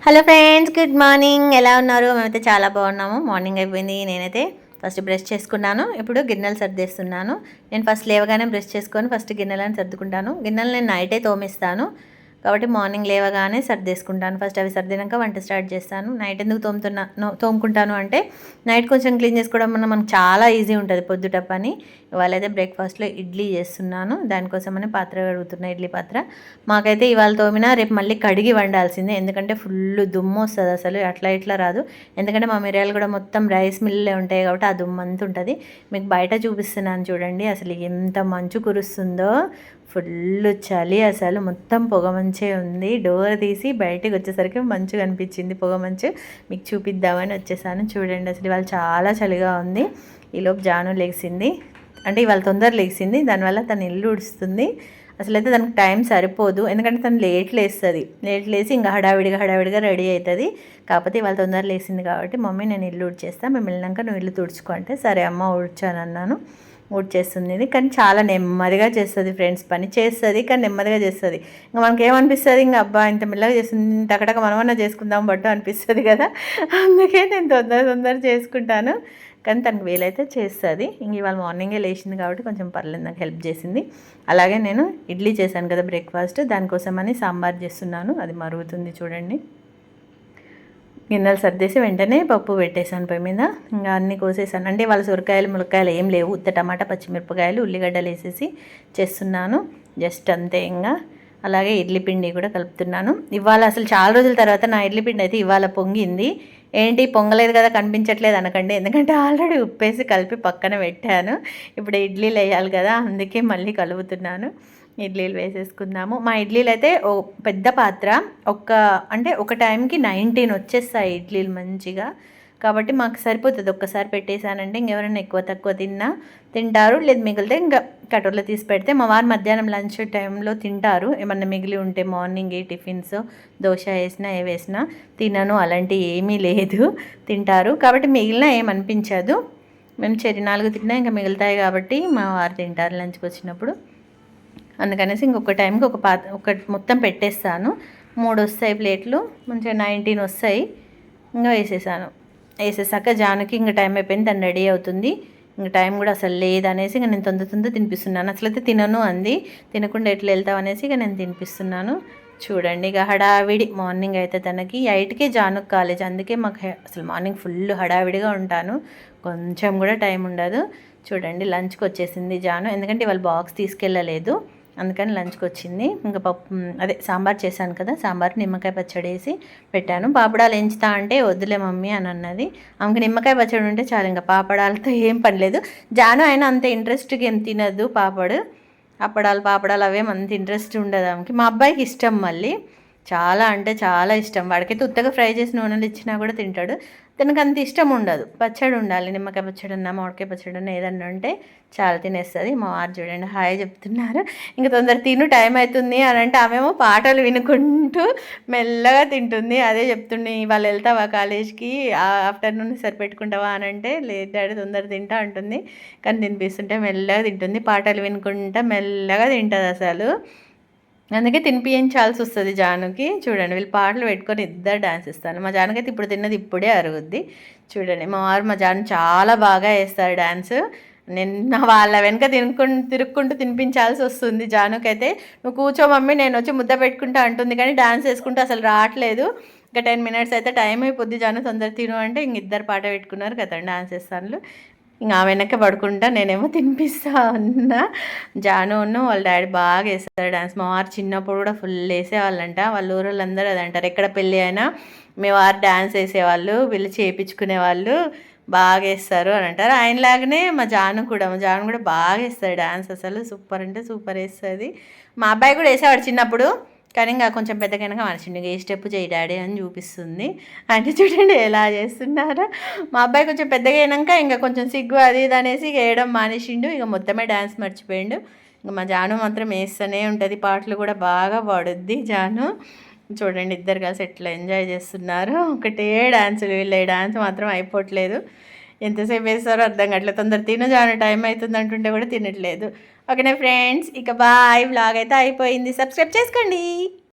Hello friends, good morning. ఎలా ఉన్నారు? మేమైతే చాలా బాగున్నాము. మార్నింగ్ అయిపోయింది. నేనైతే ఫస్ట్ బ్రష్ చేసుకున్నాను. ఇప్పుడు గిన్నెలు సర్దేస్తున్నాను. నేను ఫస్ట్ లేవగానే బ్రష్ చేసుకొని ఫస్ట్ గిన్నెలను సర్దుకుంటాను. గిన్నెలు నేను నైటే తోమిస్తాను కాబట్టి మార్నింగ్ లేవగానే సర్దేసుకుంటాను. ఫస్ట్ అవి సర్దినాక వంట స్టార్ట్ చేస్తాను. నైట్ ఎందుకు తోముకుంటాను అంటే నైట్ కొంచెం క్లీన్ చేసుకోవడం వల్ల మనకు చాలా ఈజీ ఉంటుంది పొద్దుట పని. ఇవాళ అయితే బ్రేక్ఫాస్ట్లో ఇడ్లీ చేస్తున్నాను. దానికోసమని పాత్ర కడుగుతున్నా, ఇడ్లీ పాత్ర. మాకైతే ఇవాళ తోమినా రేపు మళ్ళీ కడిగి వండాల్సిందే, ఎందుకంటే ఫుల్ దుమ్ము వస్తుంది. అసలు అట్లా ఇట్లా రాదు, ఎందుకంటే మా మిరియాలు కూడా మొత్తం రైస్ మిల్లే ఉంటాయి కాబట్టి ఆ దుమ్ము అంతా ఉంటుంది. మీకు బయట చూపిస్తున్నాను చూడండి, అసలు ఎంత మంచు కురుస్తుందో. ఫుల్ చలి, అసలు మొత్తం పొగ మంచే ఉంది. డోర్ తీసి బయటకు వచ్చేసరికి మంచు కనిపించింది, పొగ మంచు. మీకు చూపిద్దామని వచ్చేసాను. చూడండి అసలు ఇవాళ చాలా చలిగా ఉంది. ఈలోపు జాను లేచింది, అంటే ఇవాళ తొందర లేచింది, దానివల్ల తను ఇల్లు ఉడుస్తుంది. అసలు అయితే దానికి టైం సరిపోదు, ఎందుకంటే తను లేట్ లేచి ఇంకా హడావిడిగా రెడీ అవుతుంది. కాకపోతే ఇవాళ తొందర లేచింది కాబట్టి మమ్మీ నేను ఇల్లు ఉడిచేస్తాను, మేము వెళ్ళినాక నువ్వు ఇల్లు తుడుచుకో అంటే సరే అమ్మ ఉడ్చాను అన్నాను. ఊడ్చేస్తుంది ఇది, కానీ చాలా నెమ్మదిగా చేస్తుంది ఫ్రెండ్స్. పని చేస్తుంది కానీ నెమ్మదిగా చేస్తుంది. ఇంకా మనకి ఏమనిపిస్తుంది, ఇంకా అబ్బా ఇంత మెల్లగా చేస్తుంది, టకటక మనమన్నా చేసుకుందాం బట్టు అనిపిస్తుంది కదా. అందుకే నేను తొందర చేసుకుంటాను. కానీ తనకు వీలైతే చేస్తుంది. ఇంక ఇవాళ మార్నింగే లేచింది కాబట్టి కొంచెం పర్లేదు, నాకు హెల్ప్ చేసింది. అలాగే నేను ఇడ్లీ చేశాను కదా బ్రేక్ఫాస్ట్, దానికోసమని సాంబార్ చేస్తున్నాను. అది మరుగుతుంది చూడండి. గిన్నెలు సర్దేసి వెంటనే పప్పు పెట్టేశాను పొయ్యి మీద. ఇంకా అన్నీ కోసేసాను, అంటే వాళ్ళ సొరకాయలు ములక్కాయలు ఏం లేవు, ఉత్త టమాటా పచ్చిమిరపకాయలు ఉల్లిగడ్డలు వేసేసి చేస్తున్నాను జస్ట్ అంతే. ఇంకా అలాగే ఇడ్లీ పిండి కూడా కలుపుతున్నాను. ఇవాళ అసలు చాలా రోజుల తర్వాత నా ఇడ్లీ పిండి అయితే ఇవాళ పొంగింది. ఏంటి పొంగలేదు కదా కనిపించట్లేదు అనకండి, ఎందుకంటే ఆల్రెడీ ఉప్పేసి కలిపి పక్కన పెట్టాను. ఇప్పుడు ఇడ్లీలు వేయాలి కదా, అందుకే మళ్ళీ కలుపుతున్నాను. ఇడ్లీలు వేసేసుకుందాము. మా ఇడ్లీలు అయితే ఓ పెద్ద పాత్ర, ఒక టైంకి 19 వచ్చేస్తాయి ఇడ్లీలు మంచిగా, కాబట్టి మాకు సరిపోతుంది. ఒక్కసారి పెట్టేశానంటే ఇంకెవరైనా ఎక్కువ తక్కువ తింటారు, లేదు మిగిలితే ఇంకా కటోర్లో తీసి పెడితే మా వారు మధ్యాహ్నం లంచ్ టైంలో తింటారు. ఏమన్నా మిగిలి ఉంటే మార్నింగ్ టిఫిన్స్ దోశ వేసినా ఏ వేసినా తినను, అలాంటివి ఏమీ లేదు, తింటారు. కాబట్టి మిగిలిన ఏమనిపించదు. మేము 4 తిన్నా ఇంకా మిగులుతాయి కాబట్టి మా వారు తింటారు లంచ్కి వచ్చినప్పుడు. అందుకనేసి ఇంకొక టైంకి ఒక మొత్తం పెట్టేస్తాను. 3 వస్తాయి ప్లేట్లు, మంచిగా 19 వస్తాయి. ఇంకా వేసేసాక జానుకి ఇంకా టైం అయిపోయింది, తను రెడీ అవుతుంది. ఇంకా టైం కూడా అసలు లేదనేసి ఇంకా నేను తొందర తినిపిస్తున్నాను. అసలైతే తినను అంది, తినకుండా ఎట్లా వెళ్తావు అనేసి ఇక నేను తినిపిస్తున్నాను. చూడండి ఇక హడావిడి. మార్నింగ్ అయితే తనకి 8కే జానుకి కాలేజ్, అందుకే మాకు అసలు మార్నింగ్ ఫుల్ హడావిడిగా ఉంటాను, కొంచెం కూడా టైం ఉండదు. చూడండి లంచ్కి వచ్చేసింది జాను, ఎందుకంటే ఇవాళ బాక్స్ తీసుకెళ్ళలేదు, అందుకని లంచ్కి వచ్చింది. ఇంకా సాంబార్ చేశాను కదా, సాంబార్ నిమ్మకాయ పచ్చడి వేసి పెట్టాను. పాపడాలు ఎంచుతా అంటే వద్దులే మమ్మీ అని అన్నది. ఆమెకి నిమ్మకాయ పచ్చడి ఉంటే చాలు, ఇంకా పాపడాలతో ఏం పని లేదు. జాను అయినా అంత ఇంట్రెస్ట్గా ఏం తినదు పాపడాలు అవేం అంత ఇంట్రెస్ట్ ఉండదు ఆమెకి. మా అబ్బాయికి ఇష్టం, మళ్ళీ చాలా అంటే చాలా ఇష్టం. వాడికైతే ఉత్తగా ఫ్రై చేసి నూనెలు ఇచ్చినా కూడా తింటాడు. తనకు అంత ఇష్టం ఉండదు, పచ్చడి ఉండాలి, నిమ్మకాయ పచ్చడి అన్నా మామిడికాయ పచ్చడి అన్నా ఏదన్నా ఉంటే చాలా తినేస్తుంది. మా వారు చూడండి హాయ్ చెప్తున్నారు. ఇంకా తొందర తిను టైం అవుతుంది అని అంటే ఆమెమో పాటలు వినుకుంటూ మెల్లగా తింటుంది. అదే చెప్తుండే, వాళ్ళు వెళ్తావా కాలేజ్కి, ఆఫ్టర్నూన్ సరిపెట్టుకుంటావా అని అంటే లేదు డాడీ తొందర తింటా అంటుంది. కానీ తినిపిస్తుంటే మెల్లగా తింటుంది, పాటలు వినుకుంటా మెల్లగా తింటుంది అసలు. అందుకే తినిపించాల్సి వస్తుంది జానుకి. చూడండి వీళ్ళు పాటలు పెట్టుకొని ఇద్దరు డాన్స్ ఇస్తాను. మా జానుకి అయితే ఇప్పుడు తిన్నది ఇప్పుడే అరుగుద్ది. చూడండి మా వారు మా జాను చాలా బాగా వేస్తారు డ్యాన్స్. నేను వాళ్ళ వెనక తిరుక్కుంటూ తినిపించాల్సి వస్తుంది. జానుకైతే నువ్వు కూర్చో మమ్మీ నేను వచ్చి ముద్ద పెట్టుకుంటా అంటుంది, కానీ డాన్స్ వేసుకుంటూ అసలు రావట్లేదు. ఇంకా 10 minutes అయితే టైం అయిపోద్ది, జాను తొందర తిను అంటే ఇంక ఇద్దరు పాట పెట్టుకున్నారు కదా డాన్స్ వేస్తాను. ఇంకా వెనక్కి పడుకుంటా, నేనేమో తినిపిస్తా ఉన్నా. జాను వాళ్ళ డాడీ బాగా వేస్తారు డాన్స్. మా వారు చిన్నప్పుడు కూడా ఫుల్ వేసేవాళ్ళంట. వాళ్ళ ఊరోళ్ళందరూ అది అంటారు, ఎక్కడ పెళ్ళి అయినా మీ వారు డాన్స్ వేసేవాళ్ళు, వీళ్ళు చేయించుకునేవాళ్ళు, బాగా వేస్తారు అని అంటారు. ఆయనలాగానే మా జాను కూడా బాగా వేస్తారు డాన్స్, అసలు సూపర్ అంటే సూపర్ వేస్తుంది. మా అబ్బాయి కూడా వేసేవాడు చిన్నప్పుడు, కానీ ఇంకా కొంచెం పెద్దగా మనిషిండి, ఏ స్టెప్ చేయి డాడీ అని చూపిస్తుంది. అంటే చూడండి ఎలా చేస్తున్నారో. మా అబ్బాయి కొంచెం పెద్దగా అయినాక ఇంకా కొంచెం సిగ్గు అది ఇది అనేసి వేయడం మానేసిండు, ఇక మొత్తమే డ్యాన్స్ మర్చిపోయిండు. ఇంకా మా జాను మాత్రం వేస్తూనే ఉంటుంది, పాటలు కూడా బాగా పాడుద్ది జాను. చూడండి ఇద్దరు కలిసి ఎట్లా ఎంజాయ్ చేస్తున్నారు, ఒకటే డ్యాన్సులు. వీళ్ళ డ్యాన్స్ మాత్రం అయిపోవట్లేదు, ఎంతసేపు వేస్తారో అర్థం కావట్లేదు. తొందర తిను జాను టైం అవుతుంది అంటుంటే కూడా తినట్లేదు. ఓకేనా ఫ్రెండ్స్, ఇక బాయ్. వ్లాగ్ అయితే అయిపోయింది, సబ్స్క్రైబ్ చేసుకోండి.